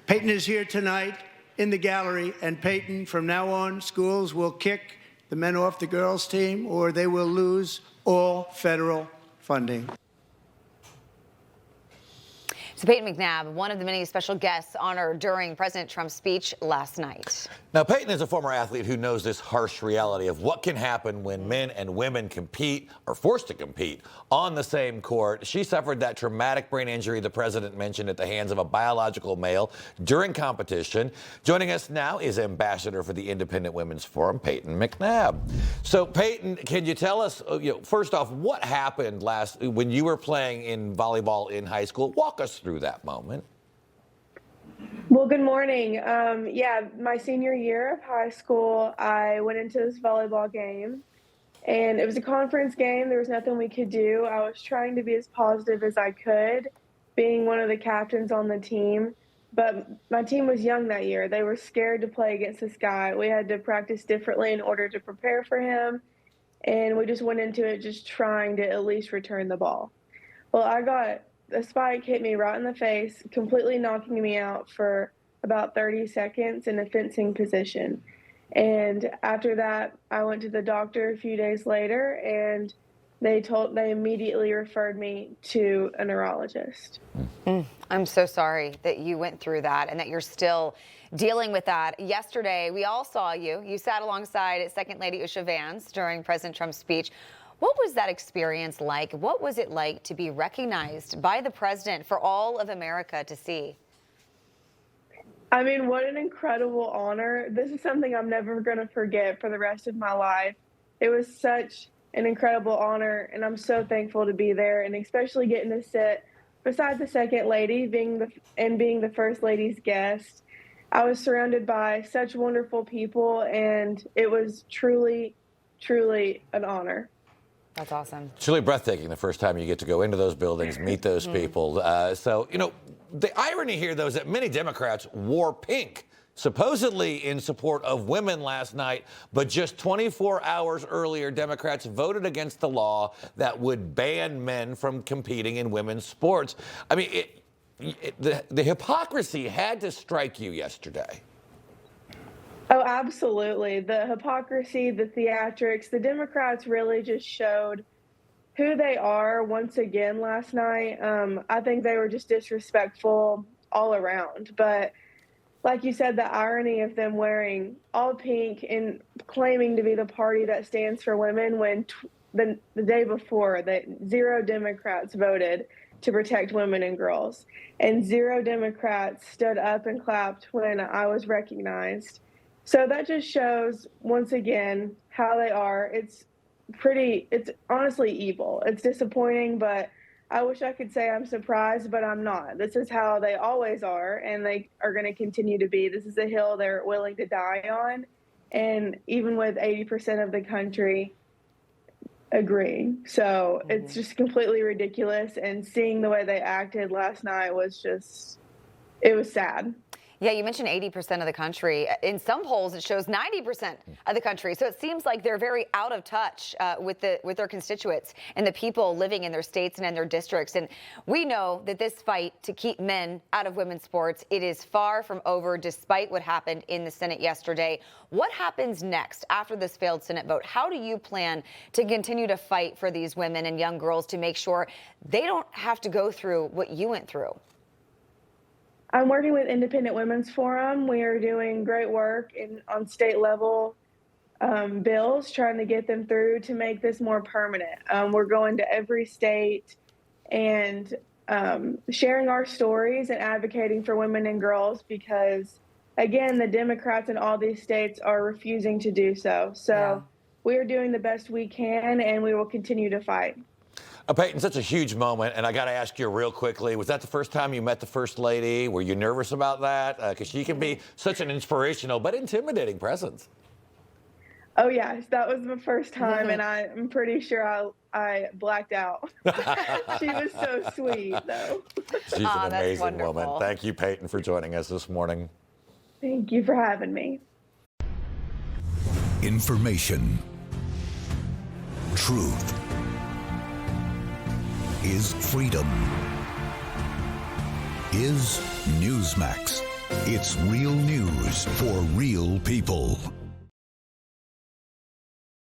Payton is here tonight in the gallery, and Payton, from now on, schools will kick the men off the girls' team, or they will lose all federal funding. So Payton McNabb, one of the many special guests honored during President Trump's speech last night. Now, Payton is a former athlete who knows this harsh reality of what can happen when men and women compete, or forced to compete, on the same court. She suffered that traumatic brain injury the president mentioned at the hands of a biological male during competition. Joining us now is Ambassador for the Independent Women's Forum, Payton McNabb. So, Payton, can you tell us, first off, what happened when you were playing in volleyball in high school? Walk us through that moment. Well, good morning. Yeah, my senior year of high school, I went into this volleyball game, and it was a conference game. There was nothing we could do. I was trying to be as positive as I could, being one of the captains on the team. But my team was young that year. They were scared to play against this guy. We had to practice differently in order to prepare for him, and we just went into it just trying to at least return the ball. Well, a spike hit me right in the face, completely knocking me out for about 30 seconds in a fencing position. And after that, I went to the doctor a few days later, and they immediately referred me to a neurologist. I'm so sorry that you went through that and that you're still dealing with that. Yesterday, we all saw you. You sat alongside Second Lady Usha Vance during President Trump's speech. What was that experience like? What was it like to be recognized by the president for all of America to see? I mean, what an incredible honor. This is something I'm never going to forget for the rest of my life. It was such an incredible honor, and I'm so thankful to be there, and especially getting to sit beside the Second Lady, being the First Lady's guest. I was surrounded by such wonderful people, and it was truly, truly an honor. That's awesome. It's really breathtaking the first time you get to go into those buildings, meet those people. So, the irony here, though, is that many Democrats wore pink, supposedly in support of women last night, but just 24 hours earlier, Democrats voted against the law that would ban men from competing in women's sports. I mean, the hypocrisy had to strike you yesterday. Oh, absolutely. The hypocrisy, the theatrics, the Democrats really just showed who they are once again last night. I think they were just disrespectful all around. But like you said, the irony of them wearing all pink and claiming to be the party that stands for women when the day before that 0 Democrats voted to protect women and girls, and 0 Democrats stood up and clapped when I was recognized. So that just shows, once again, how they are. It's honestly evil. It's disappointing, but I wish I could say I'm surprised, but I'm not. This is how they always are, and they are going to continue to be. This is a hill they're willing to die on, and even with 80% of the country agreeing. So it's just completely ridiculous, and seeing the way they acted last night was it was sad. Yeah, you mentioned 80% of the country. In some polls, it shows 90% of the country. So it seems like they're very out of touch with their constituents and the people living in their states and in their districts. And we know that this fight to keep men out of women's sports, it is far from over, despite what happened in the Senate yesterday. What happens next after this failed Senate vote? How do you plan to continue to fight for these women and young girls to make sure they don't have to go through what you went through? I'm working with Independent Women's Forum. We are doing great work on state level bills, trying to get them through to make this more permanent. We're going to every state and sharing our stories and advocating for women and girls because, again, the Democrats in all these states are refusing to do so. So we are doing the best we can, and we will continue to fight. Payton, such a huge moment, and I got to ask you real quickly, was that the first time you met the First Lady? Were you nervous about that? Because she can be such an inspirational but intimidating presence. Oh, yes, that was the first time, and I'm pretty sure I blacked out. She was so sweet, though. She's an amazing woman. Thank you, Payton, for joining us this morning. Thank you for having me. Information. Truth. Is freedom. Is Newsmax. It's real news for real people.